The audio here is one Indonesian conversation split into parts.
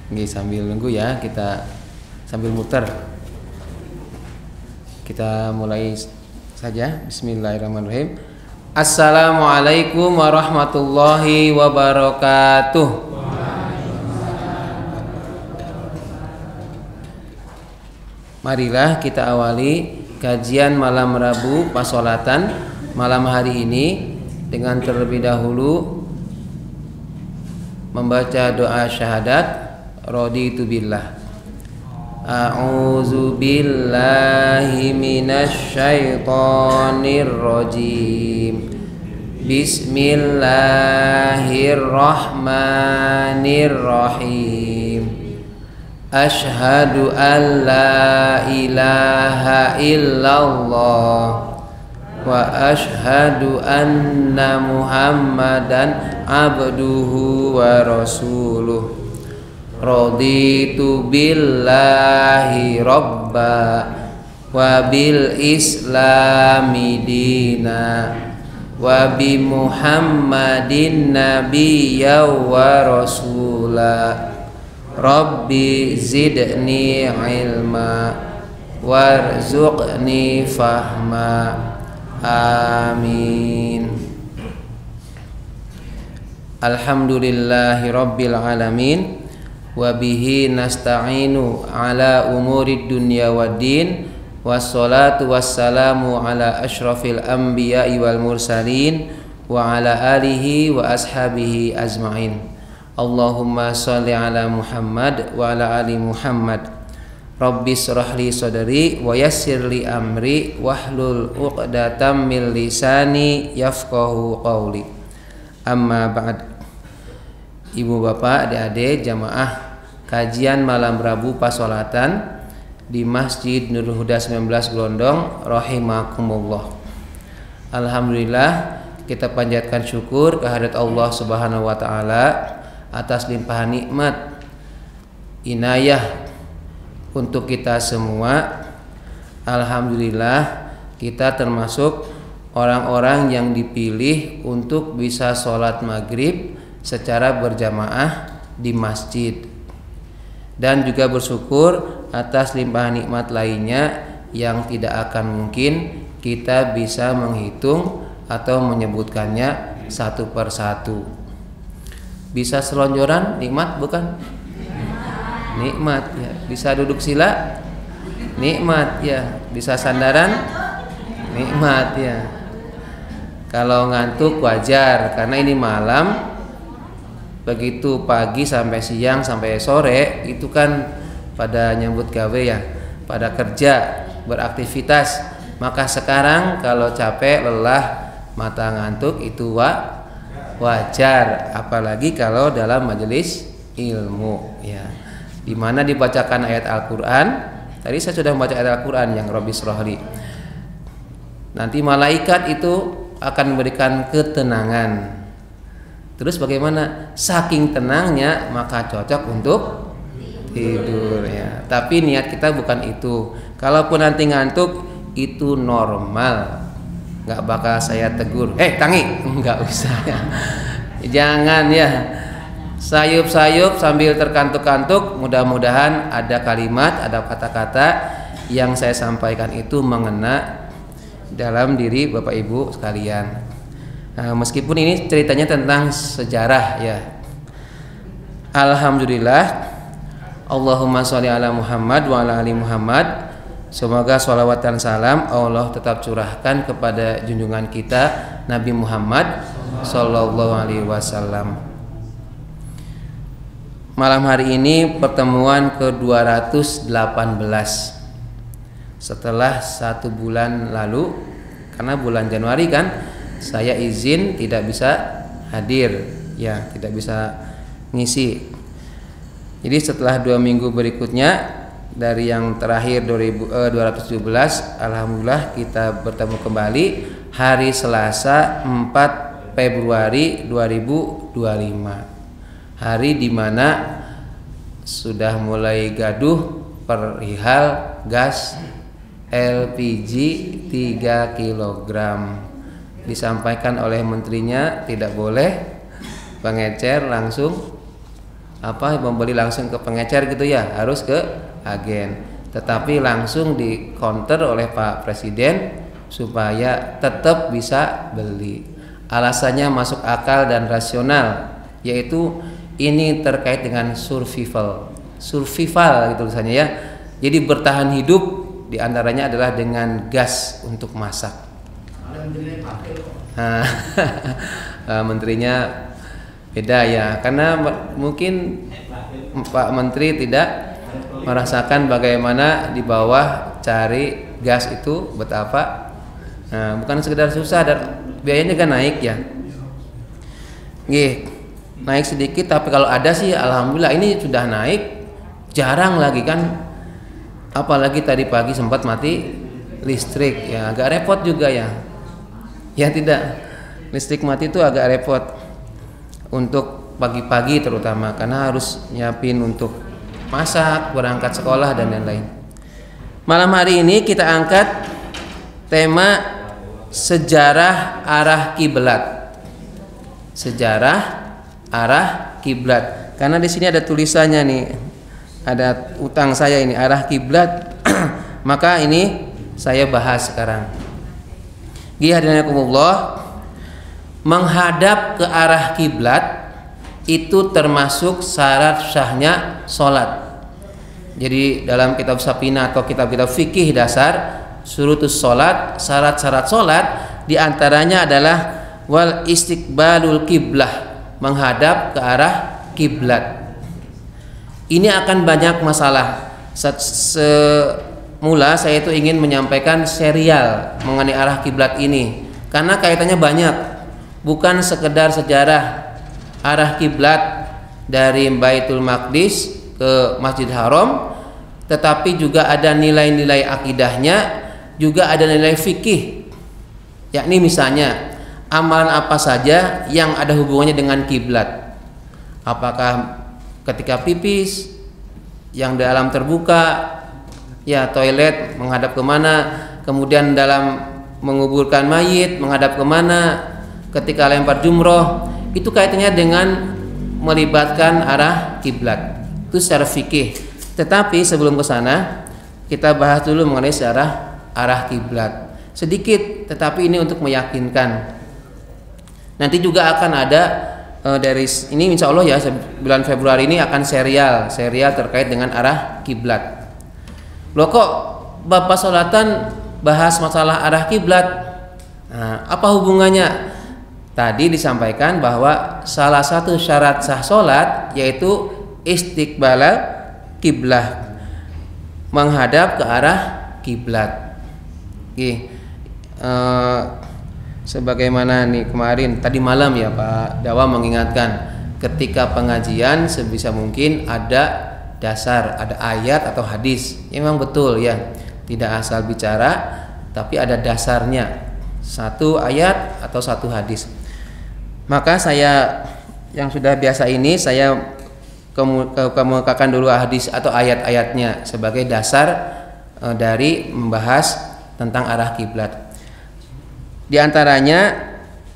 Nggih, sambil nunggu ya, kita sambil muter. Kita mulai saja. Bismillahirrahmanirrahim. Assalamualaikum warahmatullahi wabarakatuh. Marilah kita awali kajian malam Rabu Pasolatan malam hari ini dengan terlebih dahulu membaca doa syahadat. Raditu billah. A'udzu billahi minasy syaithanir rajim. Bismillahirrahmanirrahim. Asyhadu an la ilaha illallah wa asyhadu anna Muhammadan abduhu wa rasuluh. Raditu billahi robba wa bil islami dina wa bi Muhammadin nabiyya wa rasula. Rabbi zidni ilma warzuqni fahma. Amin. Alhamdulillahi rabbil alamin. Wa bihi nasta'inu ala umurid dunya waddin. Wassalatu wassalamu ala asyrafil anbiya'i wal mursalin wa ala alihi wa ashabihi azma'in. Allahumma sholli ala Muhammad wa ala ali Muhammad. Rabbi shrah li sadri wa yassir li amri wahlul 'uqdatam min lisani yafqahu qawli. Amma ba'd. Ibu bapak, adik-adik jamaah kajian malam Rabu Pasolatan di Masjid Nurul Huda 19 Glondong rahimakumullah. Alhamdulillah, kita panjatkan syukur kehadirat Allah Subhanahu wa taala atas limpahan nikmat inayah untuk kita semua. Alhamdulillah, kita termasuk orang-orang yang dipilih untuk bisa sholat maghrib secara berjamaah di masjid, dan juga bersyukur atas limpahan nikmat lainnya yang tidak akan mungkin kita bisa menghitung atau menyebutkannya satu persatu. Bisa selonjoran nikmat bukan? Nikmat ya. Bisa duduk sila nikmat ya. Bisa sandaran nikmat ya. Kalau ngantuk wajar, karena ini malam. Begitu pagi sampai siang sampai sore itu kan pada nyambut gawe ya, pada kerja, beraktivitas. Maka sekarang kalau capek, lelah, mata ngantuk itu wajar, apalagi kalau dalam majelis ilmu ya, di mana dibacakan ayat Al-Qur'an. Tadi saya sudah membaca ayat Al-Qur'an yang Rabbi shrahli. Nanti malaikat itu akan memberikan ketenangan. Terus bagaimana? Saking tenangnya maka cocok untuk tidur ya. Tapi niat kita bukan itu. Kalaupun nanti ngantuk itu normal. Nggak bakal saya tegur. Tangi, nggak usah ya. Jangan ya. Sayup-sayup sambil terkantuk-kantuk. Mudah-mudahan ada kalimat, ada kata-kata yang saya sampaikan itu mengena dalam diri Bapak Ibu sekalian. Nah, meskipun ini ceritanya tentang sejarah ya. Alhamdulillah. Allahumma sholli ala Muhammad wa ala ali Muhammad. Semoga sholawat dan salam Allah tetap curahkan kepada junjungan kita Nabi Muhammad sallallahu alaihi wasallam. Malam hari ini pertemuan ke-218 setelah 1 bulan lalu, karena bulan Januari kan saya izin tidak bisa hadir ya, tidak bisa ngisi. Jadi setelah 2 minggu berikutnya dari yang terakhir 217, alhamdulillah kita bertemu kembali hari Selasa 4 Februari 2025. Hari dimana sudah mulai gaduh perihal gas LPG 3 kg. Disampaikan oleh menterinya tidak boleh pengecer langsung membeli langsung ke pengecer gitu ya, harus ke agen. Tetapi langsung di counter oleh Pak Presiden supaya tetap bisa beli. Alasannya masuk akal dan rasional, yaitu ini terkait dengan survival gitu tulisannya ya. Jadi bertahan hidup diantaranya adalah dengan gas untuk masak. Menterinya beda ya, karena mungkin Pak Menteri tidak merasakan bagaimana di bawah cari gas itu betapa bukan sekedar susah dan biayanya kan naik ya. Naik sedikit, tapi kalau ada sih alhamdulillah. Ini sudah naik, jarang lagi kan. Apalagi tadi pagi sempat mati listrik ya, agak repot juga ya. Ya tidak, listrik mati itu agak repot untuk pagi-pagi terutama, karena harus nyiapin untuk masak, berangkat sekolah dan lain-lain. Malam hari ini kita angkat tema sejarah arah kiblat. Sejarah arah kiblat. Karena di sini ada tulisannya nih, ada utang saya ini arah kiblat. Maka ini saya bahas sekarang. Hadirinkumullah, menghadap ke arah kiblat itu termasuk syarat sahnya sholat. Jadi dalam kitab Sapina atau kitab-kitab fikih dasar, syurutus sholat, syarat-syarat sholat diantaranya adalah wal istiqbalul kiblah, menghadap ke arah kiblat. Ini akan banyak masalah. Semula saya itu ingin menyampaikan serial mengenai arah kiblat ini karena kaitannya banyak, bukan sekedar sejarah arah kiblat dari Baitul Maqdis ke Masjid Haram, tetapi juga ada nilai-nilai akidahnya, juga ada nilai fikih. Yakni misalnya amalan apa saja yang ada hubungannya dengan kiblat. Apakah ketika pipis yang dalam terbuka, ya toilet menghadap kemana, kemudian dalam menguburkan mayit menghadap kemana, ketika lempar jumroh, itu kaitannya dengan melibatkan arah kiblat. Itu secara fikih. Tetapi sebelum ke sana kita bahas dulu mengenai sejarah arah kiblat sedikit, tetapi ini untuk meyakinkan. Nanti juga akan ada dari ini insya Allah ya, bulan Februari ini akan serial terkait dengan arah kiblat. Loh kok Bapak Sholatan bahas masalah arah kiblat? Nah, apa hubungannya? Tadi disampaikan bahwa salah satu syarat sah sholat yaitu istiqbalal kiblah, menghadap ke arah kiblat. Sebagaimana nih kemarin tadi malam ya Pak Dawa mengingatkan, ketika pengajian sebisa mungkin ada dasar, ada ayat atau hadis. Memang betul ya, tidak asal bicara, tapi ada dasarnya, satu ayat atau satu hadis. Maka saya yang sudah biasa ini saya kemukakan dulu hadis atau ayat-ayatnya sebagai dasar dari membahas tentang arah kiblat. Di antaranya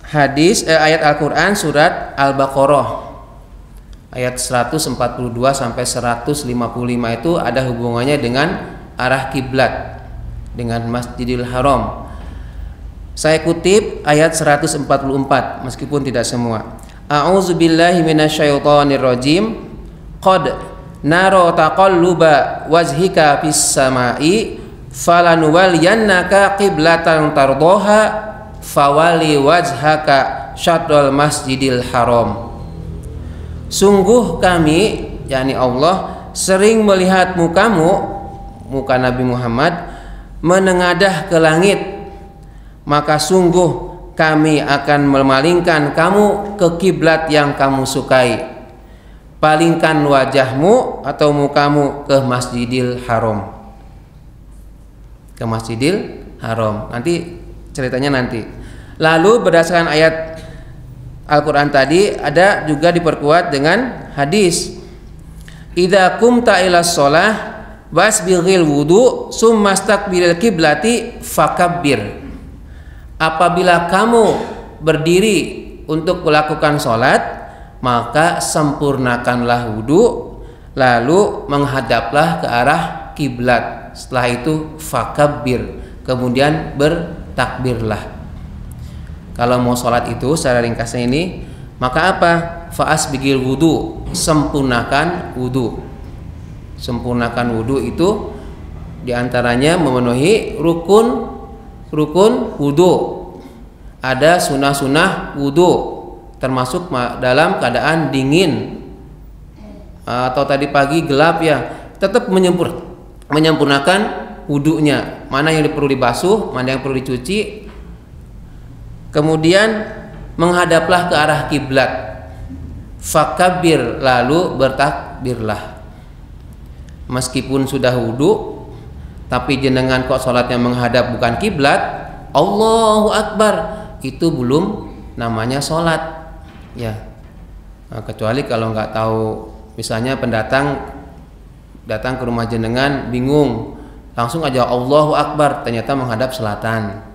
hadis ayat Al-Qur'an surat Al-Baqarah ayat 142 sampai 155 itu ada hubungannya dengan arah kiblat, dengan Masjidil Haram. Saya kutip ayat 144 meskipun tidak semua. A'udzubillahi minasyaitonirrajim. Qad naro taqalluba wajhika fis samai falanuwalliyannaka qiblatan tardoha fawali wajhaka syatral masjidil haram. Sungguh kami, yakni Allah, sering melihat mukamu, muka Nabi Muhammad, menengadah ke langit, maka sungguh kami akan memalingkan kamu ke kiblat yang kamu sukai. Palingkan wajahmu atau mukamu ke Masjidil Haram. Ke Masjidil Haram. Nanti ceritanya nanti. Lalu berdasarkan ayat Al-Qur'an tadi ada juga diperkuat dengan hadis. Idza qumta ilas shalah wasbighil wudu summa staqbilil kiblati fakabbir. Apabila kamu berdiri untuk melakukan sholat, maka sempurnakanlah wudu, lalu menghadaplah ke arah kiblat. Setelah itu fakabbir, kemudian bertakbirlah. Kalau mau sholat itu secara ringkasnya ini, maka apa? Fa'asbigil wudu, sempurnakan wudu. Sempurnakan wudu itu diantaranya memenuhi rukun wudu. Ada sunnah wudu, termasuk dalam keadaan dingin atau tadi pagi gelap ya, tetap menyempurnakan wudunya. Mana yang perlu dibasuh, mana yang perlu dicuci. Kemudian menghadaplah ke arah kiblat. Fakabbir, lalu bertakbirlah. Meskipun sudah wudu, tapi jenengan kok sholatnya menghadap bukan kiblat, Allahu Akbar, itu belum namanya sholat ya. Nah, kecuali kalau nggak tahu, misalnya pendatang datang ke rumah jenengan bingung, langsung aja Allahu Akbar, ternyata menghadap selatan.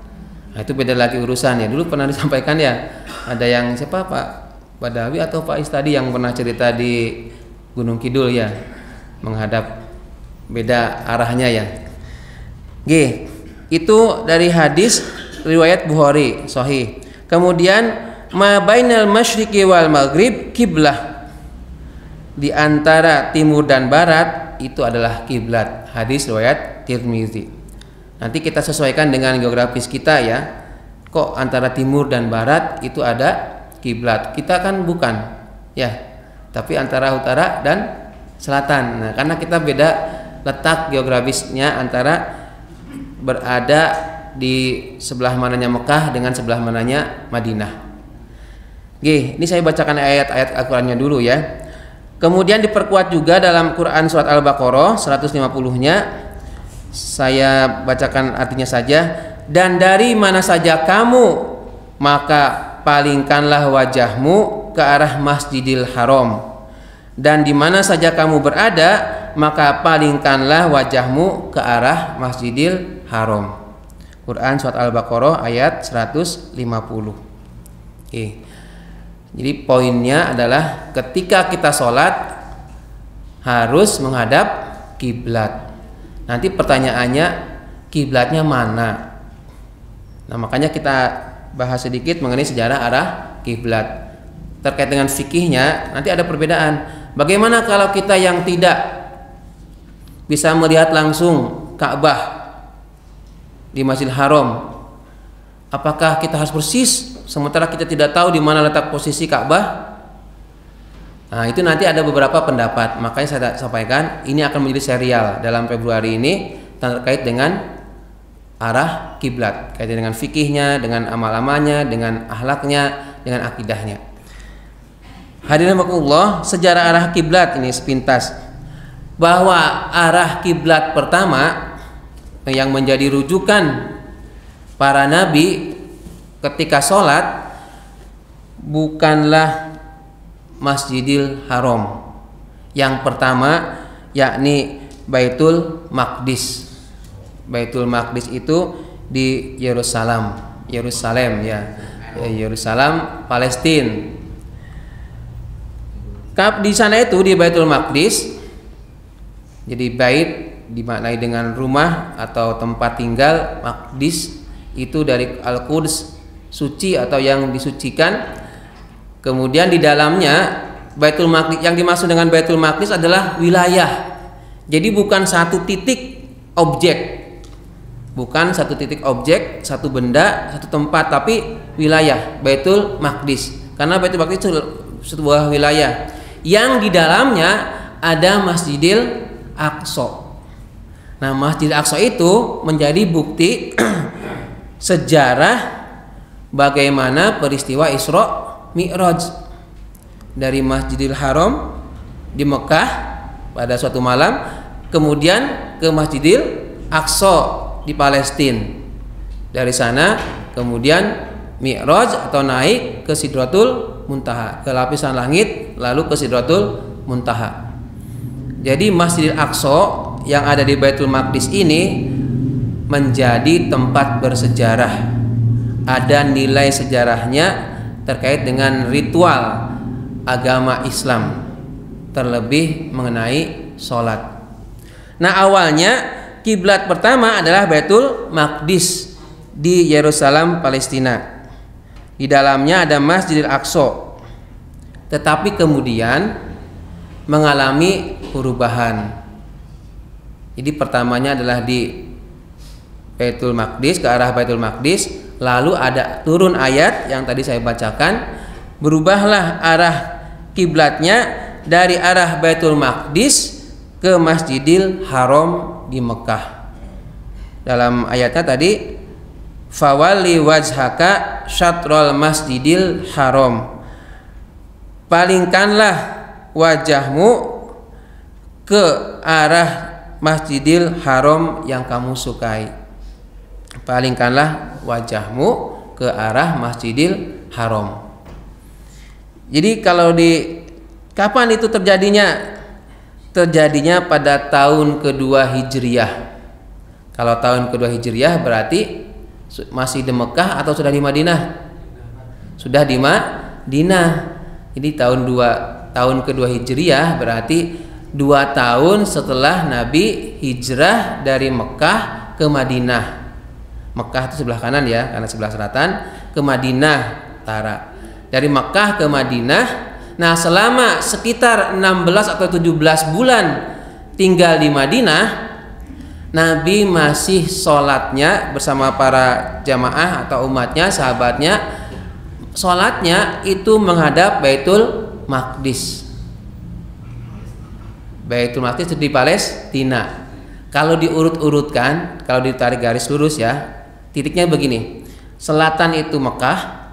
Nah, itu beda lagi urusannya. Dulu pernah disampaikan ya, ada yang siapa Pak Badawi atau Pak Istadi yang pernah cerita di Gunung Kidul ya, menghadap beda arahnya ya. Itu dari hadis riwayat Bukhari sahih. Kemudian ma bainal masyriqi wal maghrib kiblah, di antara timur dan barat itu adalah kiblat. Hadis riwayat Tirmizi. Nanti kita sesuaikan dengan geografis kita ya. Kok antara timur dan barat itu ada kiblat? Kita kan bukan ya, tapi antara utara dan selatan. Nah, karena kita beda letak geografisnya antara berada di sebelah mananya Mekah dengan sebelah mananya Madinah. Ini saya bacakan ayat-ayat Al-Qur'annya dulu ya. Kemudian diperkuat juga dalam Quran surat Al-Baqarah 150-nya. Saya bacakan artinya saja. Dan dari mana saja kamu, maka palingkanlah wajahmu ke arah Masjidil Haram. Dan di mana saja kamu berada, maka palingkanlah wajahmu ke arah Masjidil Haram. Quran surat Al-Baqarah ayat 150. Jadi poinnya adalah ketika kita sholat harus menghadap kiblat. Nanti pertanyaannya, kiblatnya mana? Nah, makanya kita bahas sedikit mengenai sejarah arah kiblat. Terkait dengan fikihnya nanti ada perbedaan. Bagaimana kalau kita yang tidak bisa melihat langsung Ka'bah di Masjidil Haram? Apakah kita harus persis sementara kita tidak tahu di mana letak posisi Ka'bah? Nah, itu nanti ada beberapa pendapat. Makanya saya sampaikan ini akan menjadi serial dalam Februari ini terkait dengan arah kiblat, kaitan dengan fikihnya, dengan amal-amalnya, dengan akhlaknya, dengan akidahnya. Hadirin rahimakumullah, sejarah arah kiblat ini sepintas, bahwa arah kiblat pertama yang menjadi rujukan para nabi ketika sholat bukanlah Masjidil Haram. Yang pertama yakni Baitul Maqdis. Baitul Maqdis itu di Yerusalem ya, Yerusalem Palestina. Di sana itu di Baitul Maqdis, jadi bait dimaknai dengan rumah atau tempat tinggal. Maqdis itu dari Al-Quds, suci atau yang disucikan. Kemudian di dalamnya Baitul Maqdis, yang dimaksud dengan Baitul Maqdis adalah wilayah. Jadi bukan satu titik objek. Bukan satu titik objek, satu benda, satu tempat, tapi wilayah Baitul Maqdis. Karena Baitul Maqdis itu sebuah wilayah yang di dalamnya ada Masjidil Aqsa. Nah, Masjidil Aqsa itu menjadi bukti sejarah bagaimana peristiwa Isra Mi'raj dari Masjidil Haram di Mekah pada suatu malam, kemudian ke Masjidil Aqsa di Palestina. Dari sana kemudian Mi'raj atau naik ke Sidratul Muntaha, ke lapisan langit, lalu ke Sidratul Muntaha. Jadi Masjidil Aqsa yang ada di Baitul Maqdis ini menjadi tempat bersejarah. Ada nilai sejarahnya terkait dengan ritual agama Islam, terlebih mengenai sholat. Nah, awalnya kiblat pertama adalah Baitul Maqdis di Yerusalem, Palestina. Di dalamnya ada Masjidil Aqsa. Tetapi kemudian mengalami perubahan. Jadi pertamanya adalah di Baitul Maqdis, ke arah Baitul Maqdis, lalu ada turun ayat yang tadi saya bacakan, berubahlah arah kiblatnya dari arah Baitul Maqdis ke Masjidil Haram di Mekah. Dalam ayatnya tadi, fawalli wajhaka syatrul Masjidil Haram, palingkanlah wajahmu ke arah Masjidil Haram yang kamu sukai. Palingkanlah wajahmu ke arah Masjidil Haram. Jadi kalau di kapan itu terjadinya? Terjadinya pada tahun kedua Hijriyah. Kalau tahun kedua Hijriyah berarti masih di Mekah atau sudah di Madinah? Sudah di Madinah. Jadi tahun kedua Hijriyah berarti 2 tahun setelah Nabi hijrah dari Mekah ke Madinah. Mekah itu sebelah kanan ya, karena sebelah selatan, ke Madinah utara. Dari Mekah ke Madinah. Nah, selama sekitar 16 atau 17 bulan tinggal di Madinah, Nabi masih sholatnya bersama para jamaah atau umatnya, sahabatnya, sholatnya itu menghadap Baitul Maqdis. Baitul Maqdis di Palestina. Kalau diurut-urutkan, kalau ditarik garis lurus ya, titiknya begini. Selatan itu Mekah.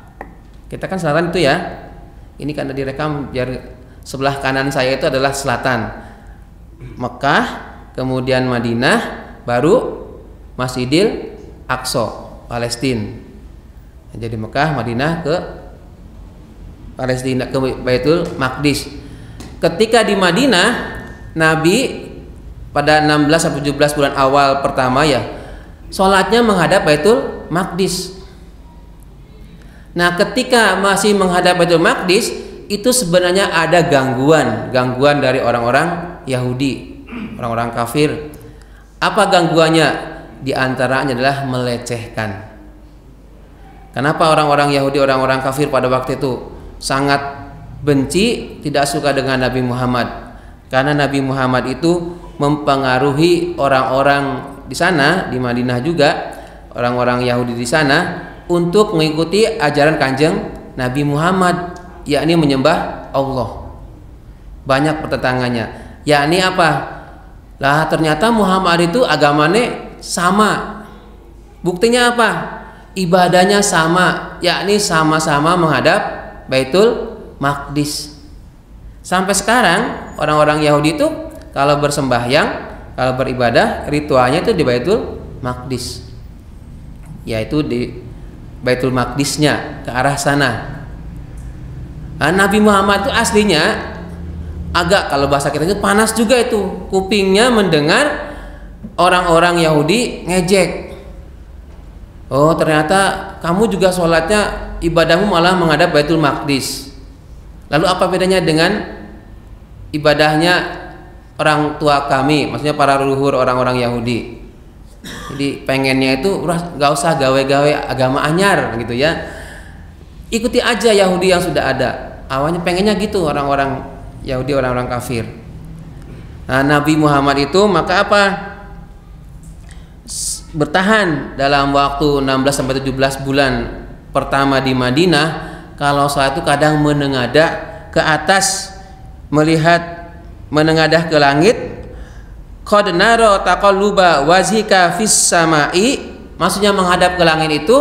Kita kan selatan itu ya. Ini kan ada direkam biar sebelah kanan saya itu adalah selatan. Mekah, kemudian Madinah, baru Masjidil Aqsa, Palestina. Jadi Mekah, Madinah ke Palestina, ke Baitul Maqdis. Ketika di Madinah, Nabi pada 16 atau 17 bulan awal pertama ya, sholatnya menghadap Baitul Maqdis. Nah, ketika masih menghadap Baitul Maqdis, itu sebenarnya ada gangguan dari orang-orang Yahudi, orang-orang kafir. Apa gangguannya? Di antaranya adalah melecehkan. Kenapa orang-orang Yahudi, orang-orang kafir pada waktu itu sangat benci, tidak suka dengan Nabi Muhammad? Karena Nabi Muhammad itu mempengaruhi orang-orang di sana, di Madinah juga, orang-orang Yahudi di sana untuk mengikuti ajaran Kanjeng Nabi Muhammad, yakni menyembah Allah. Banyak pertentangannya. Yakni apa? Lah ternyata Muhammad itu agamanya sama. Buktinya apa? Ibadahnya sama, yakni sama-sama menghadap Baitul Maqdis. Sampai sekarang orang-orang Yahudi itu kalau bersembahyang, kalau beribadah, ritualnya itu di Baitul Maqdis, yaitu di Baitul Maqdisnya, ke arah sana. Nah, Nabi Muhammad itu aslinya agak, kalau bahasa kita itu panas juga itu, kupingnya mendengar orang-orang Yahudi ngejek. Oh, ternyata kamu juga sholatnya, ibadahmu malah menghadap Baitul Maqdis. Lalu apa bedanya dengan ibadahnya orang tua kami, maksudnya para leluhur orang-orang Yahudi? Jadi pengennya itu gak usah gawe-gawe agama anyar gitu ya. Ikuti aja Yahudi yang sudah ada. Awalnya pengennya gitu orang-orang Yahudi, orang-orang kafir. Nah, Nabi Muhammad itu maka apa? Bertahan dalam waktu 16 sampai 17 bulan pertama di Madinah. Kalau saat itu kadang menengadah ke atas, menengadah ke langit. Qad nara taqalluba wajhika fis samai, maksudnya menghadap ke langit itu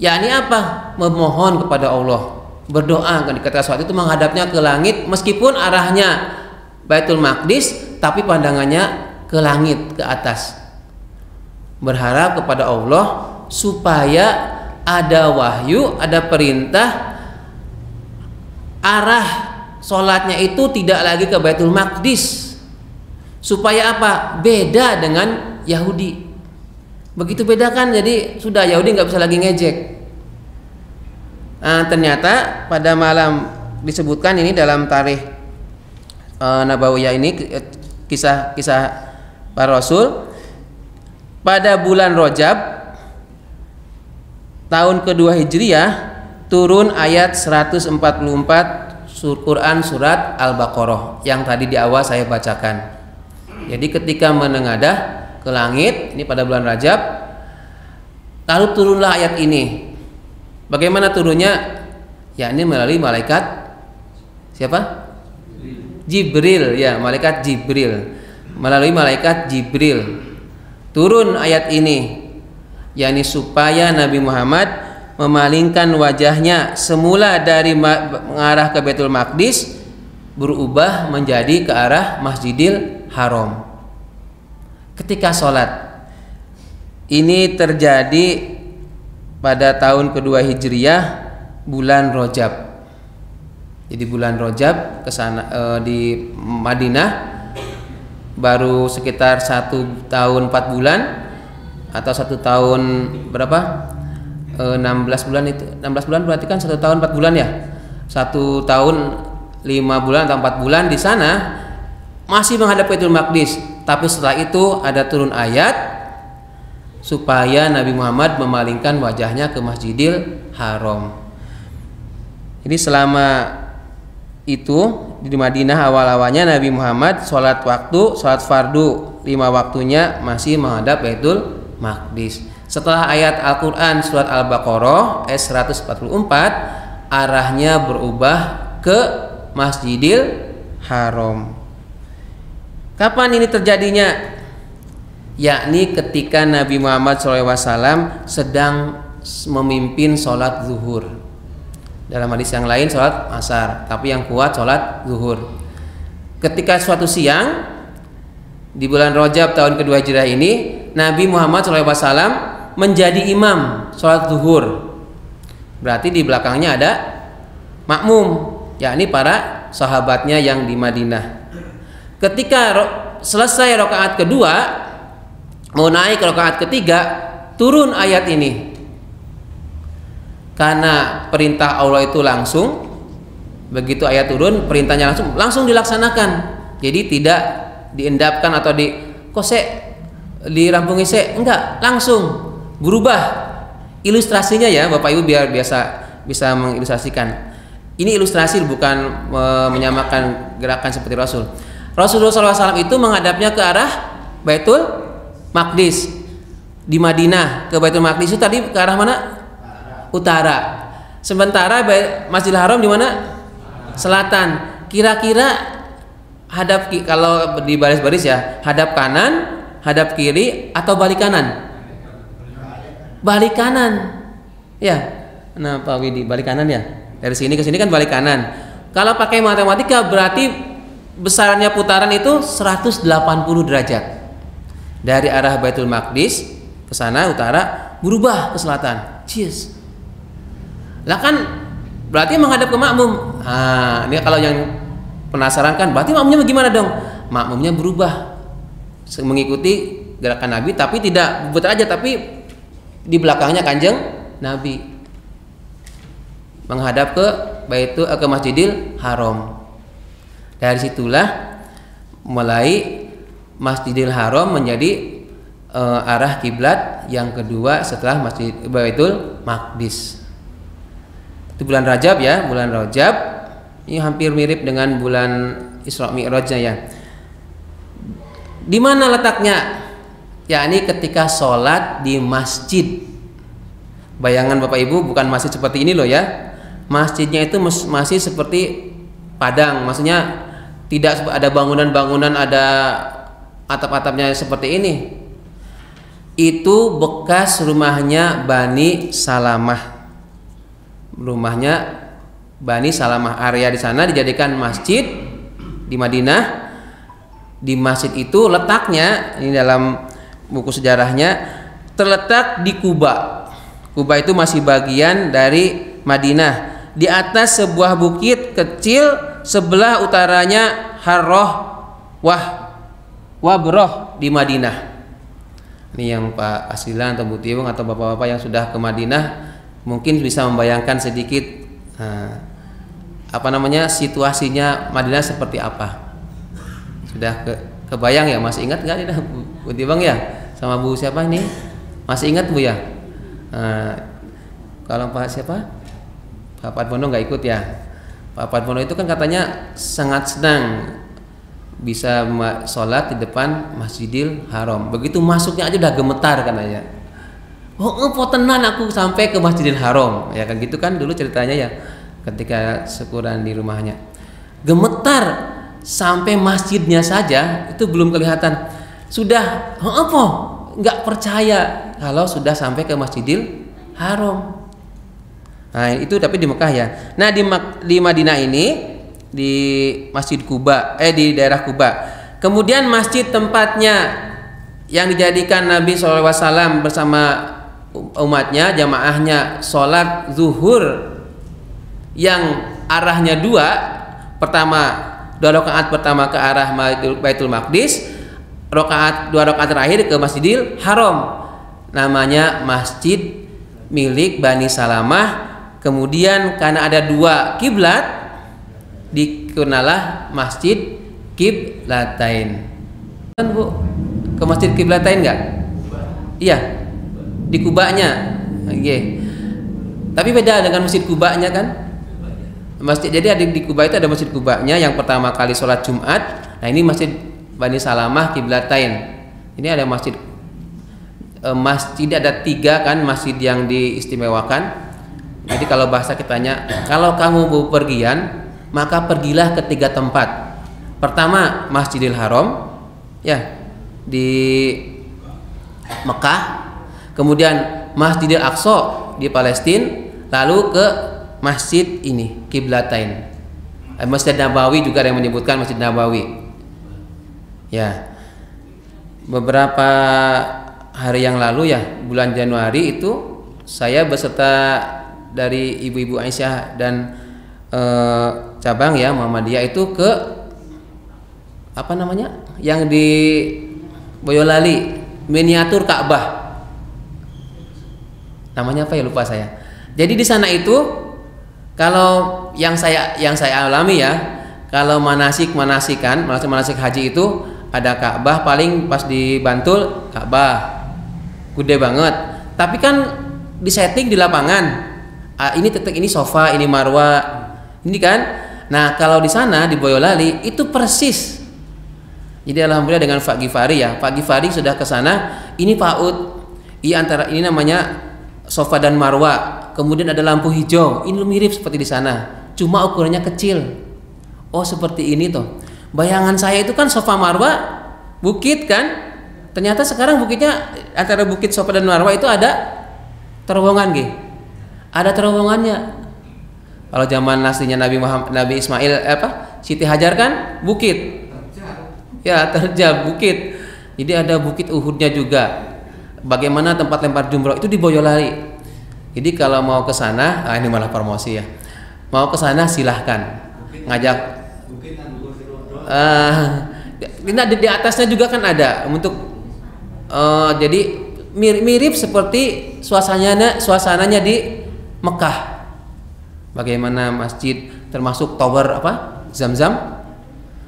yakni apa? Memohon kepada Allah, berdoa. Ketika saat itu menghadapnya ke langit, meskipun arahnya Baitul Maqdis, tapi pandangannya ke langit, ke atas, berharap kepada Allah supaya ada wahyu, ada perintah, arah sholatnya itu tidak lagi ke Baitul Maqdis. Supaya apa? Beda dengan Yahudi. Begitu beda kan, jadi sudah Yahudi nggak bisa lagi ngejek. Nah, ternyata pada malam disebutkan ini dalam tarikh Nabawiyah ini, kisah-kisah para rasul. Pada bulan Rajab tahun kedua Hijriah turun ayat 144 Quran surat Al-Baqarah yang tadi di awal saya bacakan. Jadi ketika menengadah ke langit ini pada bulan Rajab, lalu turunlah ayat ini. Bagaimana turunnya? Yakni melalui malaikat siapa? Jibril, ya, malaikat Jibril. Melalui malaikat Jibril turun ayat ini, yakni supaya Nabi Muhammad memalingkan wajahnya semula dari mengarah ke Baitul Maqdis berubah menjadi ke arah Masjidil Haram ketika sholat. Ini terjadi pada tahun kedua Hijriah bulan Rajab. Jadi bulan Rajab kesana di Madinah baru sekitar 1 tahun 4 bulan atau 1 tahun berapa? 16 bulan itu. 16 bulan berarti kan 1 tahun 4 bulan ya. 1 tahun 5 bulan atau 4 bulan di sana masih menghadap Baitul Maqdis. Tapi setelah itu ada turun ayat supaya Nabi Muhammad memalingkan wajahnya ke Masjidil Haram. Jadi selama itu di Madinah awal-awalnya Nabi Muhammad sholat fardu 5 waktunya masih menghadap Baitul Maqdis. Setelah ayat Al-Quran surat Al-Baqarah ayat 144 arahnya berubah ke Masjidil Haram. Kapan ini terjadinya? Yakni ketika Nabi Muhammad SAW sedang memimpin sholat zuhur. Dalam hadis yang lain sholat asar, tapi yang kuat sholat zuhur. Ketika suatu siang di bulan Rajab tahun kedua Hijriah ini, Nabi Muhammad SAW menjadi imam sholat zuhur. Berarti di belakangnya ada makmum, yakni para sahabatnya yang di Madinah. Ketika selesai rakaat kedua, mau naik ke rakaat ketiga, turun ayat ini. Karena perintah Allah itu langsung, begitu ayat turun perintahnya langsung dilaksanakan. Jadi tidak diendapkan atau dirampungi enggak, langsung berubah. Ilustrasinya ya Bapak Ibu biar bisa mengilustrasikan. Ini ilustrasi bukan menyamakan gerakan seperti Rasulullah SAW itu menghadapnya ke arah Baitul Maqdis di Madinah. Ke Baitul Maqdis itu tadi ke arah mana? Utara. Sementara Masjidil Haram di mana? Selatan. Kira-kira hadap kalau di baris-baris ya, hadap kanan, hadap kiri atau balik kanan? Balik kanan. Ya. Nah, Pak Widi, balik kanan ya. Dari sini ke sini kan balik kanan. Kalau pakai matematika berarti besarnya putaran itu 180 derajat. Dari arah Baitul Maqdis ke sana utara berubah ke selatan. Cheers. Lah kan berarti menghadap ke makmum. Nah, ini kalau yang penasaran kan berarti makmumnya bagaimana dong? Makmumnya berubah mengikuti gerakan Nabi, tapi tidak putar aja, tapi di belakangnya Kanjeng Nabi menghadap ke Masjidil Haram. Dari situlah mulai Masjidil Haram menjadi arah kiblat yang kedua setelah Masjid Baitul Maqdis. Itu bulan Rajab ya, bulan Rajab ini hampir mirip dengan bulan Isra Mi'rajnya ya. Di mana letaknya? Yakni ketika sholat di masjid. Bayangan Bapak Ibu bukan masjid seperti ini loh ya. Masjidnya itu masih seperti padang, maksudnya tidak ada bangunan-bangunan, ada atap-atapnya seperti ini. Itu bekas rumahnya Bani Salamah. Rumahnya Bani Salamah, area di sana dijadikan masjid di Madinah. Di masjid itu letaknya, ini dalam buku sejarahnya, terletak di Kuba. Kuba itu masih bagian dari Madinah. Di atas sebuah bukit kecil, sebelah utaranya Harroh Wabroh di Madinah. Ini yang Pak Asilan atau Bu Tiwung atau bapak-bapak yang sudah ke Madinah mungkin bisa membayangkan sedikit situasinya Madinah seperti apa? Sudah kebayang ya? Masih ingat nggak nih Bu Tibang ya? Sama Bu siapa ini? Masih ingat Bu ya? Kalau Pak siapa? Pak Padmono nggak ikut ya? Pak Padmono itu kan katanya sangat senang bisa sholat di depan Masjidil Haram. Begitu masuknya aja udah gemetar katanya. Oh, tenan aku sampai ke Masjidil Haram. Ya kan gitu kan dulu ceritanya ya, ketika syukuran di rumahnya. Gemetar sampai masjidnya saja itu belum kelihatan. Sudah apa? Nggak percaya kalau sudah sampai ke Masjidil Haram. Nah, itu tapi di Mekah ya. Nah, di Madinah ini di Masjid Quba, di daerah Quba. Kemudian masjid tempatnya yang dijadikan Nabi SAW bersama umatnya, jamaahnya sholat zuhur yang arahnya dua rakaat pertama ke arah Baitul Maqdis, dua rakaat terakhir ke Masjidil Haram. Namanya masjid milik Bani Salamah. Kemudian karena ada dua kiblat, dikenalah Masjid Qiblatain. Kan Bu, ke Masjid Qiblatain enggak? Iya, di Kubanya. Tapi beda dengan Masjid Kubanya kan? Jadi di Kuba itu ada Masjid Kubanya yang pertama kali sholat Jumat. Nah, ini Masjid Bani Salamah Qiblatain. Ini ada masjid ada 3 kan masjid yang diistimewakan. Jadi kalau bahasa kitanya, kalau kamu bepergian, maka pergilah ke 3 tempat. Pertama Masjidil Haram ya di Mekah, kemudian Masjidil Aqsa di Palestina, lalu ke masjid ini Qiblatain. Masjid Nabawi juga ada yang menyebutkan Masjid Nabawi. Ya. Beberapa hari yang lalu ya, bulan Januari itu saya beserta dari Ibu-ibu Aisyah dan cabang ya Muhammadiyah itu ke yang di Boyolali, miniatur Ka'bah. Namanya apa ya, lupa saya. Jadi di sana itu kalau yang saya alami ya, kalau manasik haji itu ada Ka'bah, paling pas di Bantul Ka'bah gede banget. Tapi kan di setting di lapangan. Ini titik, ini sofa, ini marwa, ini kan. Nah, kalau di sana di Boyolali itu persis. Jadi alhamdulillah dengan Pak Gifari ya. Pak Gifari sudah ke sana. Ini Pak Ud. Ini namanya sofa dan marwa. Kemudian ada lampu hijau. Ini mirip seperti di sana. Cuma ukurannya kecil. Oh, seperti ini toh. Bayangan saya itu kan sofa marwa bukit kan. Ternyata sekarang bukitnya, antara bukit sofa dan marwa itu ada terowongan gitu. Ada terowongannya. Kalau zaman aslinya Nabi Ismail Siti Hajar kan bukit. Ya, terjal bukit. Jadi ada bukit Uhudnya juga. Bagaimana tempat lempar jumroh itu di Boyolali. Jadi kalau mau ke sana, ini malah promosi ya. Mau ke sana silahkan. Ngajak. Di atasnya juga kan ada untuk jadi mirip seperti suasananya di Mekah. Bagaimana masjid termasuk tower Zam-Zam.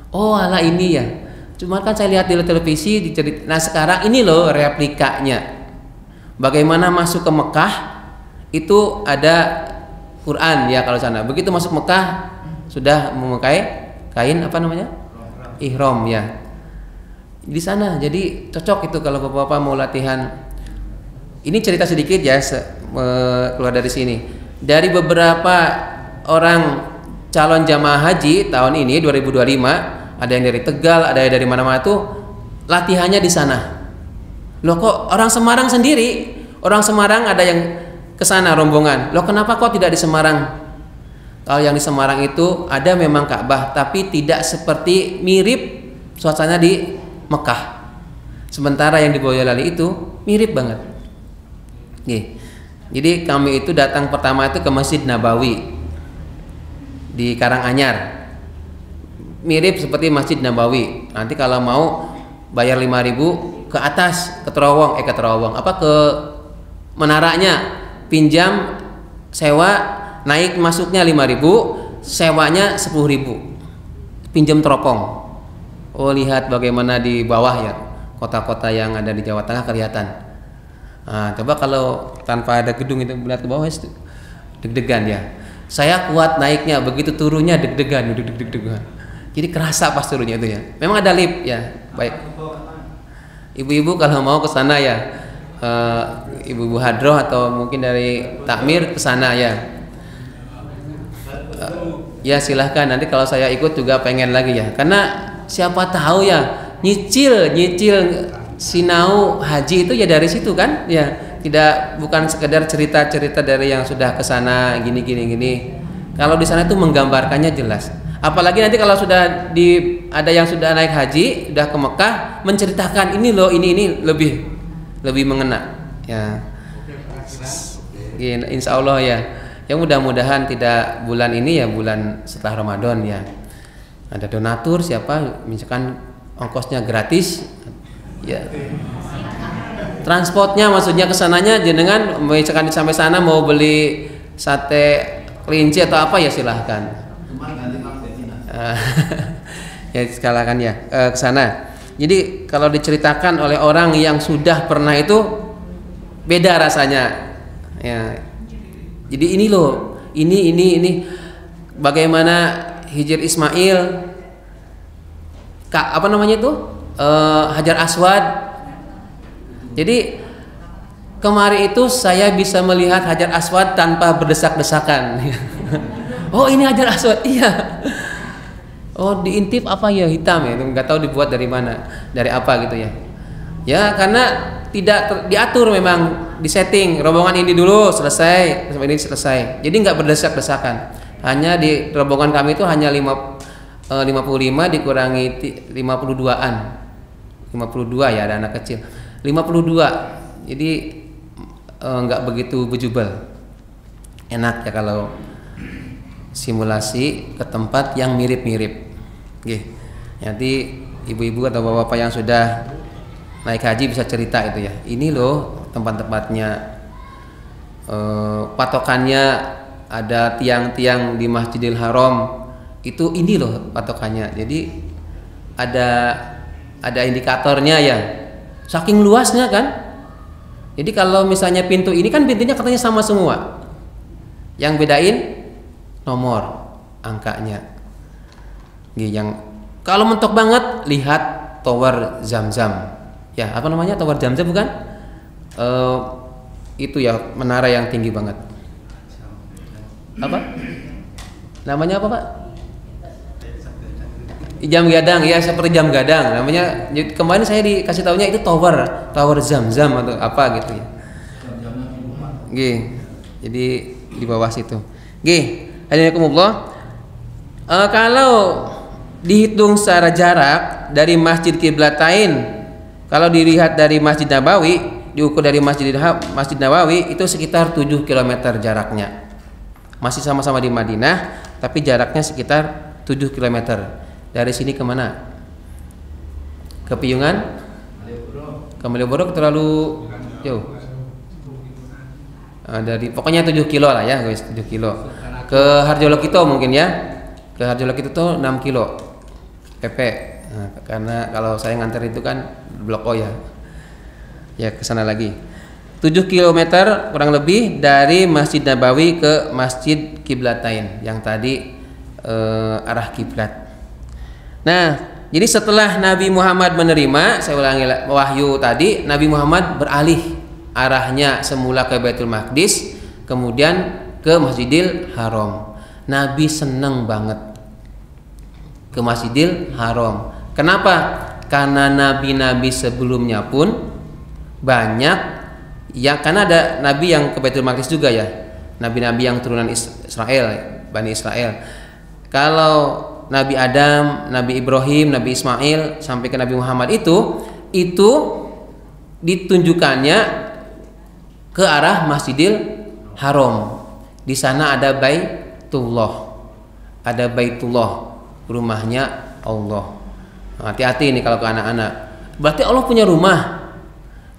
Oh, ala ini ya. Cuma kan saya lihat di televisi dicerit. Nah, sekarang ini loh replikanya. Bagaimana masuk ke Mekah itu ada Quran ya kalau sana. Begitu masuk Mekah sudah memakai kain ihram ya. Di sana. Jadi cocok itu kalau Bapak-bapak mau latihan. Ini cerita sedikit ya keluar dari sini. Dari beberapa orang calon jamaah haji tahun ini 2025, ada yang dari Tegal, ada yang dari mana-mana tuh latihannya di sana. Loh, kok orang Semarang sendiri? Orang Semarang ada yang ke sana rombongan. Loh, kenapa kok tidak di Semarang? Kalau yang di Semarang itu ada memang Ka'bah, tapi tidak seperti mirip suasana di Mekah. Sementara yang di Boyolali itu mirip banget. Jadi kami itu datang pertama itu ke Masjid Nabawi di Karanganyar, mirip seperti Masjid Nabawi. Nanti kalau mau bayar 5.000 ke atas, ke menaranya, pinjam sewa, naik masuknya 5.000, sewanya 10.000, pinjam teropong. Oh, lihat bagaimana di bawah ya, kota-kota yang ada di Jawa Tengah kelihatan. Nah, coba kalau tanpa ada gedung itu melihat ke bawah itu deg-degan ya. Saya kuat naiknya, begitu turunnya deg-degan, deg-degan. Jadi kerasa pas turunnya itu ya. Memang ada lift ya. Baik. Ibu-ibu kalau mau ke sana ya, ibu-ibu hadroh atau mungkin dari takmir ke sana ya. Ya silahkan, nanti kalau saya ikut juga pengen lagi ya. Karena siapa tahu ya, nyicil sinau haji itu ya dari situ kan ya. Bukan sekedar cerita-cerita dari yang sudah ke sana gini. Kalau di sana itu menggambarkannya jelas. Apalagi nanti kalau sudah ada yang sudah naik haji, sudah ke Mekah, menceritakan ini loh, ini lebih mengena ya. Insya Allah ya. Yang mudah-mudahan tidak bulan ini ya, bulan setelah Ramadan ya. Ada donatur siapa, misalkan ongkosnya gratis ya. Transportnya maksudnya kesananya jenengan misalkan sampai sana mau beli sate kelinci atau apa ya silahkan. Ya sekalakan ya ke sana. Jadi kalau diceritakan oleh orang yang sudah pernah itu beda rasanya. Ya. Jadi ini loh, ini bagaimana Hijr Ismail apa namanya itu? Hajar Aswad. Jadi kemarin itu saya bisa melihat Hajar Aswad tanpa berdesak-desakan. Oh ini Hajar Aswad, iya. Oh diintip apa ya, hitam ya, nggak tahu dibuat dari mana, dari apa gitu ya. Ya karena tidak diatur, memang disetting rombongan ini dulu selesai, sampai ini selesai. Jadi nggak berdesak-desakan. Hanya di rombongan kami itu hanya 55 dikurangi 52-an. 52 ya, ada anak kecil. 52, jadi nggak begitu bejubel. Enak ya kalau simulasi ke tempat yang mirip-mirip. Nanti ibu-ibu atau bapak-bapak yang sudah naik haji bisa cerita itu ya. Ini loh tempat-tempatnya, patokannya ada tiang-tiang di Masjidil Haram itu, ini loh patokannya. Jadi ada indikatornya ya. Saking luasnya kan. Jadi kalau misalnya pintu ini kan pintunya katanya sama semua. Yang bedain nomor, angkanya. Yang kalau mentok banget lihat tower Zamzam. Ya, apa namanya? Tower Zamzam bukan? Itu ya, menara yang tinggi banget. Apa? Namanya apa, Pak? Jam gadang, ya seperti jam gadang namanya. Kemarin saya dikasih tahunya itu tower Zamzam atau apa gitu ya. Jadi di bawah situ. Hadirinkumullah. Kalau dihitung secara jarak dari Masjid Qiblatain, kalau dilihat dari Masjid Nabawi, diukur dari Masjid Nabawi itu sekitar 7 km jaraknya. Masih sama-sama di Madinah, tapi jaraknya sekitar 7 km. Dari sini kemana? Ke Piyungan? Ke Malioboro terlalu jauh. Pokoknya 7 kilo lah ya guys, 7 kilo. Ke Harjolokito mungkin ya. Ke Harjolokito tuh 6 kilo PP. Nah, karena kalau saya nganter itu kan Blok O ya. Ya ke sana lagi. 7 km kurang lebih dari Masjid Nabawi ke Masjid Qiblatain yang tadi arah kiblat. Nah, jadi setelah Nabi Muhammad menerima, saya ulangi wahyu tadi, Nabi Muhammad beralih arahnya semula ke Baitul Maqdis, kemudian ke Masjidil Haram. Nabi senang banget ke Masjidil Haram. Kenapa? Karena nabi-nabi sebelumnya pun banyak ya, karena ada nabi yang ke Baitul Maqdis juga ya, nabi-nabi yang turunan Israel, Bani Israel. Kalau Nabi Adam, Nabi Ibrahim, Nabi Ismail sampai ke Nabi Muhammad itu ditunjukkannya ke arah Masjidil Haram. Di sana ada Baitullah, rumahnya Allah. Hati-hati ini kalau ke anak-anak. Berarti Allah punya rumah.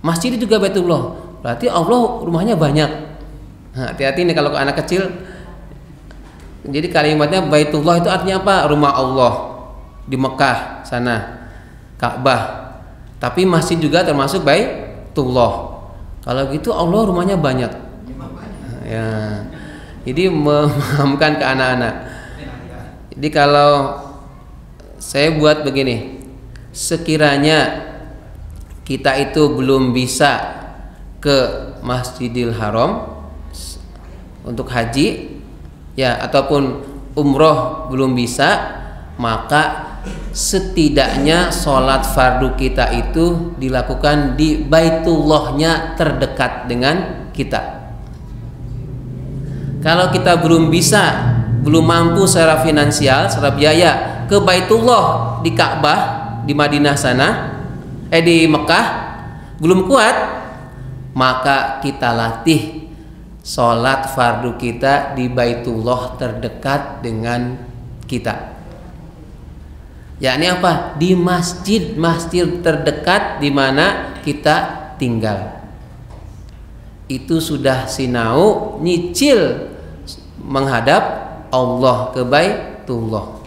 Masjid juga Baitullah. Berarti Allah rumahnya banyak. Hati-hati ini kalau ke anak kecil. Jadi kalimatnya Baitullah itu artinya apa? Rumah Allah di Mekah sana, Ka'bah. Tapi masjid juga termasuk Baitullah. Kalau gitu Allah rumahnya banyak. Ya. Jadi memahamkan ke anak-anak. Jadi kalau saya buat begini, sekiranya kita itu belum bisa ke Masjidil Haram untuk haji ya, ataupun umroh belum bisa, maka setidaknya sholat fardu kita itu dilakukan di Baitullahnya terdekat dengan kita. Kalau kita belum bisa, belum mampu secara finansial, secara biaya ke Baitullah di Ka'bah di Madinah sana, di Mekah belum kuat, maka kita latih sholat fardu kita di Baitullah terdekat dengan kita. Yakni apa? Di masjid terdekat di mana kita tinggal. Itu sudah sinau nyicil menghadap Allah ke Baitullah.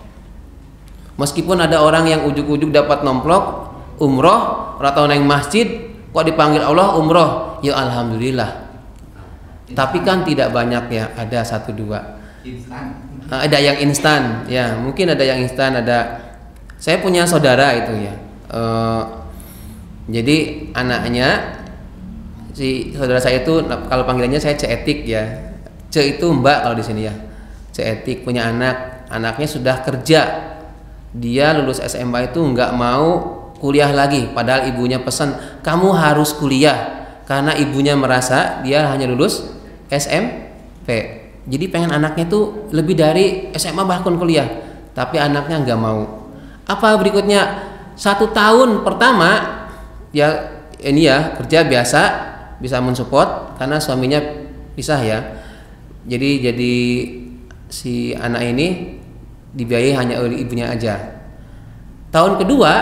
Meskipun ada orang yang ujuk-ujuk dapat nomplok umroh, orang tahu naik masjid, kok dipanggil Allah umroh, ya alhamdulillah. Tapi kan tidak banyak ya, ada 1-2. Ada yang instan, ya mungkin ada yang instan, ada. Saya punya saudara itu ya. Jadi anaknya, si saudara saya itu kalau panggilannya saya Ceetik ya. Ce itu Mbak kalau di sini ya. Ceetik punya anaknya sudah kerja. Dia lulus SMA itu nggak mau kuliah lagi, padahal ibunya pesan kamu harus kuliah karena ibunya merasa dia hanya lulus SMP. Jadi pengen anaknya tuh lebih dari SMA bahkan kuliah, tapi anaknya nggak mau. Apa berikutnya? 1 tahun pertama ya ini ya kerja biasa, bisa mensupport karena suaminya pisah ya. Jadi si anak ini dibiayai hanya oleh ibunya aja. Tahun kedua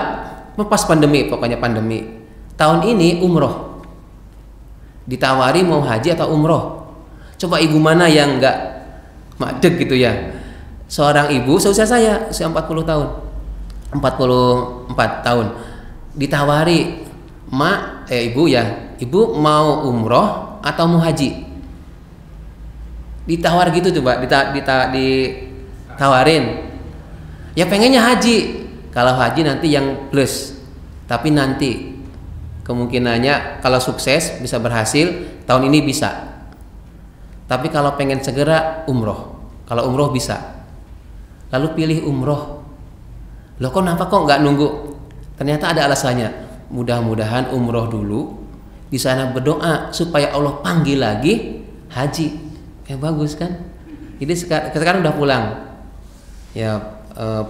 pas pandemi, pokoknya pandemi. Tahun ini umroh. Ditawari mau haji atau umroh. Coba ibu mana yang nggak madeg gitu ya. Seorang ibu seusia saya, usia 40 tahun. 44 tahun. Ditawari, ibu ya, ibu mau umroh atau mau haji? Ditawar gitu coba, ditawarin. Ya pengennya haji. Kalau haji nanti yang plus. Tapi nanti kemungkinannya kalau sukses bisa berhasil tahun ini bisa. Tapi kalau pengen segera umroh. Kalau umroh bisa. Lalu pilih umroh. Loh kenapa kok nggak nunggu? Ternyata ada alasannya. Mudah-mudahan umroh dulu, di sana berdoa supaya Allah panggil lagi haji. Ya bagus kan? Jadi sekarang udah pulang. Ya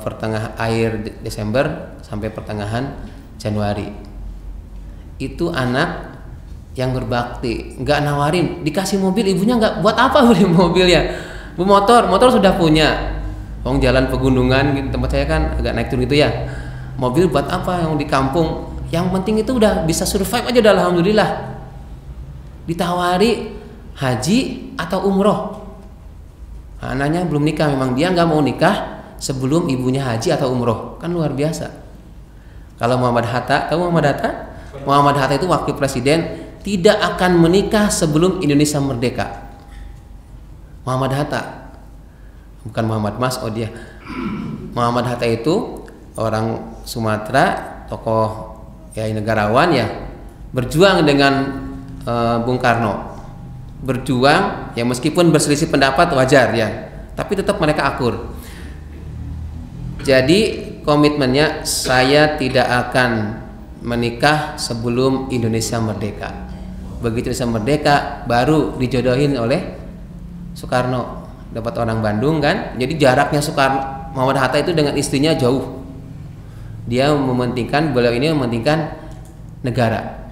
pertengahan akhir Desember sampai pertengahan Januari. Itu anak yang berbakti, nggak nawarin, dikasih mobil ibunya nggak, buat apa beli mobilnya? Bu motor sudah punya. Wong jalan pegunungan gitu, tempat saya kan agak naik turun gitu ya. Mobil buat apa yang di kampung? Yang penting itu udah bisa survive aja udah alhamdulillah. Ditawari haji atau umroh. Anaknya belum nikah, memang dia nggak mau nikah sebelum ibunya haji atau umroh. Kan luar biasa. Kalau Muhammad Hatta, tahu Muhammad Hatta? Muhammad Hatta itu wakil presiden, tidak akan menikah sebelum Indonesia merdeka. Muhammad Hatta, bukan Muhammad Mas, oh dia. Muhammad Hatta itu orang Sumatera, tokoh ya negarawan ya, berjuang dengan Bung Karno. Berjuang ya meskipun berselisih pendapat wajar ya, tapi tetap mereka akur. Jadi komitmennya, saya tidak akan menikah sebelum Indonesia merdeka. Begitu Indonesia merdeka baru dijodohin oleh Soekarno. Dapat orang Bandung kan, jadi jaraknya Soekarno Muhammad Hatta itu dengan istrinya jauh. Dia beliau ini mementingkan negara.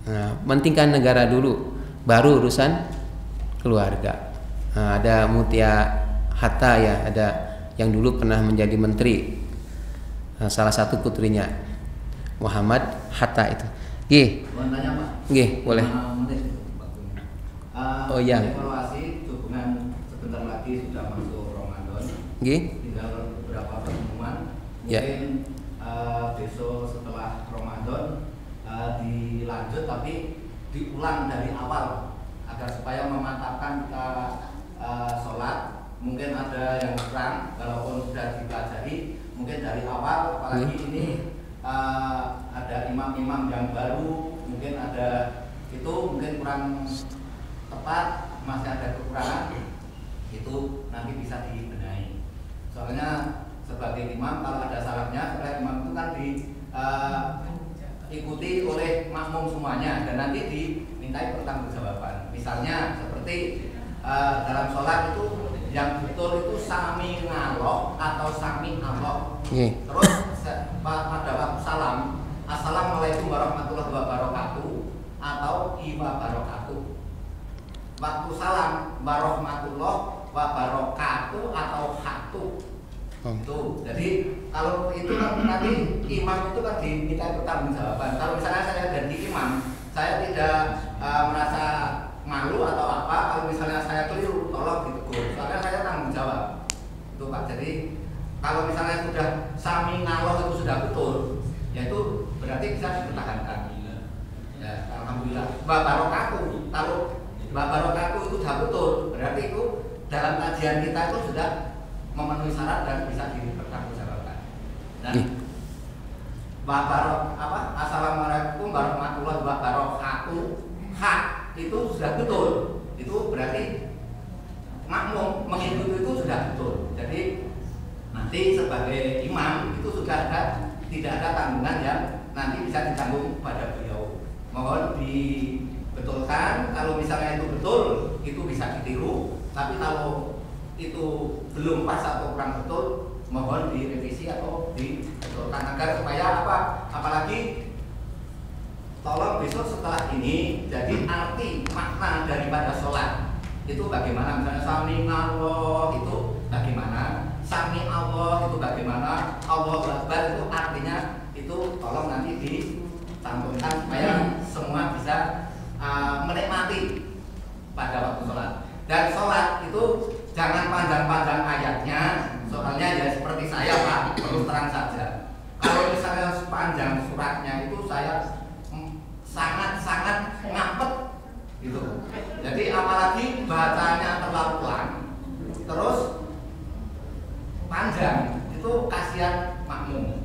Nah, mementingkan negara dulu, baru urusan keluarga. Nah, ada Mutia Hatta ya, ada yang dulu pernah menjadi menteri. Nah, salah satu putrinya Muhammad Hatta itu. Gih. Gih, boleh. Oh iya. Evaluasi hubungan sebentar lagi sudah masuk Ramadan. tinggal beberapa pengumuman. Ya. Mungkin besok setelah Ramadan dilanjut tapi diulang dari awal agar supaya memantapkan kita sholat. Mungkin ada yang kurang walaupun sudah dipelajari, mungkin dari awal, apalagi ini ada imam-imam yang baru, mungkin ada itu mungkin kurang tepat, masih ada kekurangan, itu nanti bisa dibenahi. Soalnya sebagai imam kalau ada salahnya, karena imam itu kan diikuti oleh makmum semuanya dan nanti dimintai pertanggungjawaban. Misalnya seperti dalam sholat itu yang betul itu sami ngalok atau sami alok. Terus pada waktu salam, assalamualaikum warahmatullahi wabarakatuh atau iwa barakatuh. Waktu salam warahmatullahi wabarakatuh atau hatu. Itu. Jadi kalau itu kan nanti imam itu kan diminta pertanggungjawaban. Kalau misalnya saya ganti imam, saya tidak merasa malu atau apa. Kalau misalnya saya keliru, tolong ditegur. Soalnya saya tanggung jawab. Itu Pak. Jadi kalau misalnya sudah sami ngaloh itu sudah betul, ya itu berarti bisa dipertahankan. Ya, alhamdulillah. Wa barakatuh. Kalau wa barakatuh itu sudah betul, berarti itu dalam kajian kita itu sudah memenuhi syarat dan bisa dipertanggungjawabkan. Dan assalamualaikum warahmatullahi wabarakatuh. Hak itu sudah betul. Itu berarti makmum mengikuti itu sudah betul. Jadi nanti sebagai imam itu sudah tidak ada tanggungan yang nanti bisa ditanggung pada beliau. Mohon dibetulkan kalau misalnya itu betul itu bisa ditiru, tapi kalau itu belum pas atau kurang betul mohon direvisi atau dibetulkan agar supaya apa? Apalagi tolong besok setelah ini jadi arti makna daripada sholat itu bagaimana, misalnya sami Allah itu bagaimana, sami Allah itu bagaimana, Allahu Akbar itu artinya itu tolong nanti dicantumkan supaya semua bisa menikmati pada waktu sholat. Dan sholat itu jangan panjang-panjang ayatnya, soalnya ya seperti saya Pak, terus terang saja. Kalau misalnya sepanjang suratnya itu saya sangat-sangat ngapet gitu. Jadi apalagi bacanya terlalu pelan, terus panjang, itu kasihan makmum.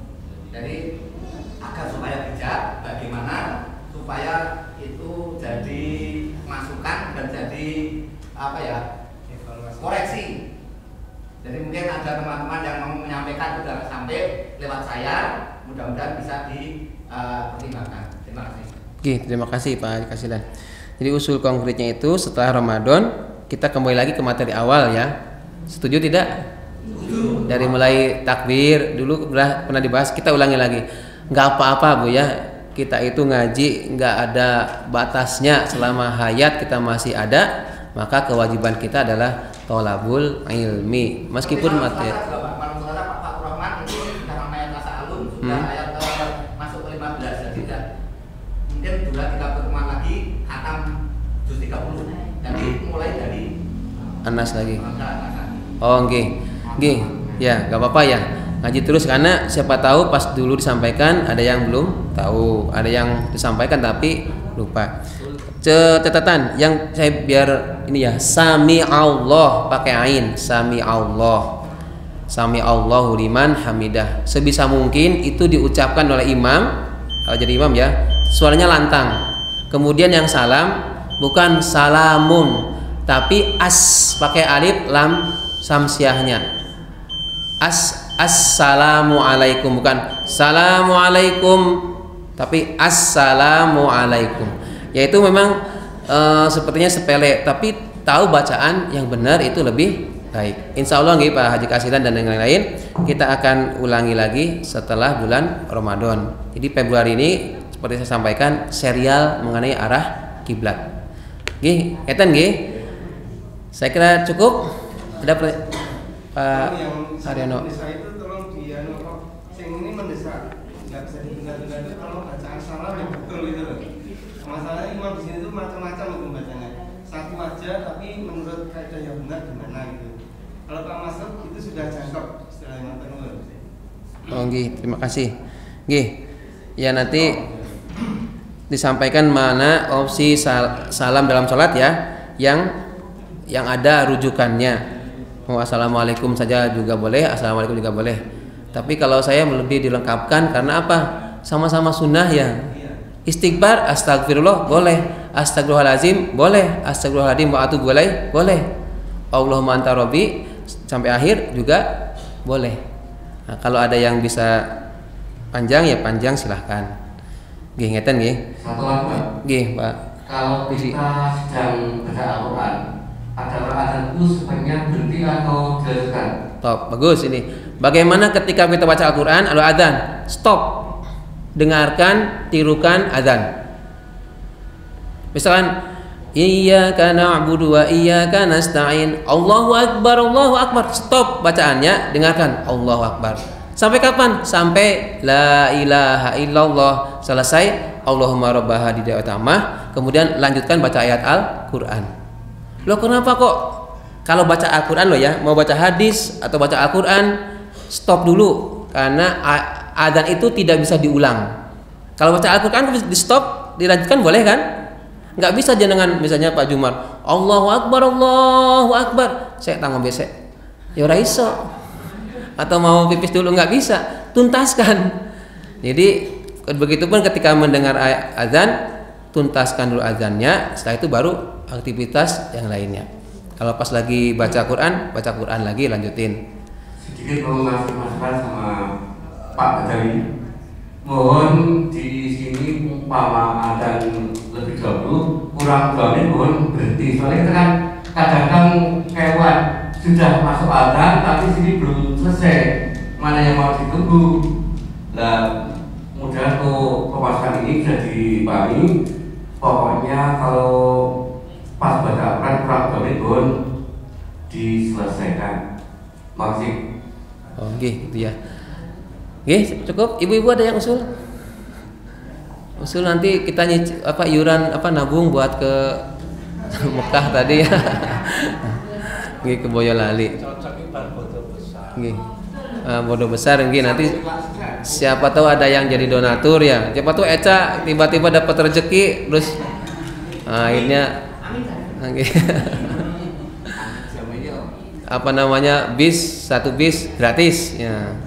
Jadi agar supaya bijak, bagaimana supaya itu jadi masukan dan jadi apa ya, koreksi. Jadi mungkin ada teman-teman yang mau menyampaikan sudah sampai lewat saya, mudah-mudahan bisa dipertimbangkan. Terima kasih. Oke, terima kasih Pak Kasilan. Jadi usul konkretnya itu setelah Ramadan kita kembali lagi ke materi awal ya. Setuju tidak? Setuju. Dari mulai takbir dulu pernah dibahas, kita ulangi lagi. Nggak apa-apa Bu ya. Kita itu ngaji nggak ada batasnya selama hayat kita masih ada, maka kewajiban kita adalah tholabul ilmi meskipun materi. Mungkin dua 3 pertemuan lagi khatam juz 30. Jadi mulai dari Anas lagi. Oh, nggih. Nggih. Ya, enggak apa-apa ya. Ngaji terus karena siapa tahu pas dulu disampaikan ada yang belum tahu, ada yang disampaikan tapi lupa. Catatan yang saya biar ini ya, sami Allah pakai ain, sami Allah. Sami Allahu liman hamidah. Sebisa mungkin itu diucapkan oleh imam. Kalau jadi imam ya, suaranya lantang. Kemudian yang salam bukan salamun, tapi as pakai alif lam samsiahnya. Assalamu alaikum, bukan salamu alaikum, tapi assalamu alaikum. Yaitu memang sepertinya sepele, tapi tahu bacaan yang benar itu lebih baik. Insya Allah Pak Haji Kasilan dan yang lain kita akan ulangi lagi setelah bulan Ramadan. Jadi Februari ini seperti saya sampaikan serial mengenai arah kiblat. Nggih, eten nggih. Saya kira cukup. Ada Pak Haryono. Mendesak itu tolong sing ini mendesak. Enggak bisa ditunda-tunda kalau bacaan salah yang betul itu loh. Masalahnya imam di sini itu macam-macam itu bacanya. Satu aja tapi menurut kaidah yang benar gimana gitu. Kalau Pak Masuk itu sudah jangkep istilahnya tenun. Oh nggih, terima kasih. Nggih. Ya nanti disampaikan mana opsi salam dalam sholat ya, yang ada rujukannya. Mau assalamualaikum saja juga boleh, assalamualaikum juga boleh. Tapi kalau saya lebih dilengkapkan karena apa? Sama-sama sunnah ya. Istighfar, astagfirullah boleh, astagfirullahalazim boleh, astagfirullahaladzim wa atubu ilaih boleh. Allahumma anta rabbi sampai akhir juga boleh. Nah, kalau ada yang bisa panjang ya panjang silahkan. Nggih ngeten nggih. Satu lagi Pak. Nggih, Pak. Kalau kita sedang baca Al-Quran, ada adzan itu sebaiknya berhenti atau dilanjutkan? Top, bagus ini. Bagaimana ketika kita baca Al-Quran, ada adzan, stop, dengarkan, tirukan adzan. Misalkan iyyaka na'budu wa iyyaka nasta'in. Allahu akbar, stop bacaannya, dengarkan Allahu akbar. Sampai kapan? Sampai la ilaha illallah selesai. Allahumma rabbaha di utama. Kemudian lanjutkan baca ayat Al-Quran. Loh kenapa kok kalau baca Al-Quran loh ya, mau baca hadis atau baca Al-Quran stop dulu karena adzan itu tidak bisa diulang. Kalau baca Al-Quran di stop, dilanjutkan boleh kan? Nggak bisa jenengan misalnya Pak Jumar Allahu akbar saya tanggung besek ya ora iso atau mau pipis dulu nggak bisa, tuntaskan. Jadi begitupun ketika mendengar azan, tuntaskan dulu azannya, setelah itu baru aktivitas yang lainnya. Kalau pas lagi baca Quran lagi lanjutin. Sedikit mau ngasih masukan sama Pak Badawi. Mohon di sini umpama azan lebih dahulu, kurang 2 menit mohon berhenti. Soalnya kita kan kadang-kadang kewan sudah masuk azan tapi sini belum selesai, mana yang mau ditunggu. Nah, mudah untuk pemasukan ini bisa dipahami. Pokoknya kalau pas baca Quran kurang 2 menit pun diselesaikan. Makasih. Oh, gitu ya. Oke, cukup. Ibu-ibu ada yang usul? Usul nanti kita iuran nabung buat ke Mekah tadi ya. Nggih ke Boyolali. Nggih. Bodoh besar nggih nanti siapa tahu ada yang jadi donatur ya. Siapa tahu Eca tiba-tiba dapat rezeki terus akhirnya apa namanya satu bis gratis ya.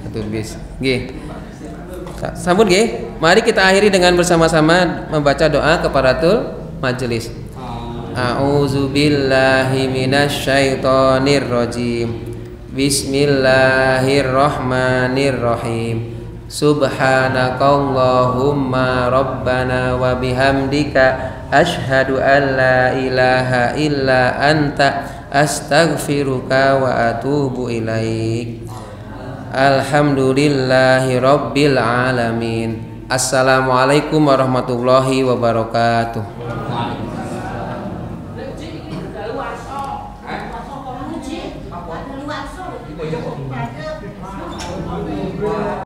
Satu bis. Nggih. Sambut nggih. Mari kita akhiri dengan bersama-sama membaca doa kafaratul majelis. A'udzu billahi minasyaitonir rajim. Bismillahirrahmanirrahim. Subhanakallahumma rabbana wa bihamdika asyhadu an la ilaha illa anta astaghfiruka wa atubu ilaik. Alhamdulillahi rabbil alamin. Assalamualaikum warahmatullahi wabarakatuh.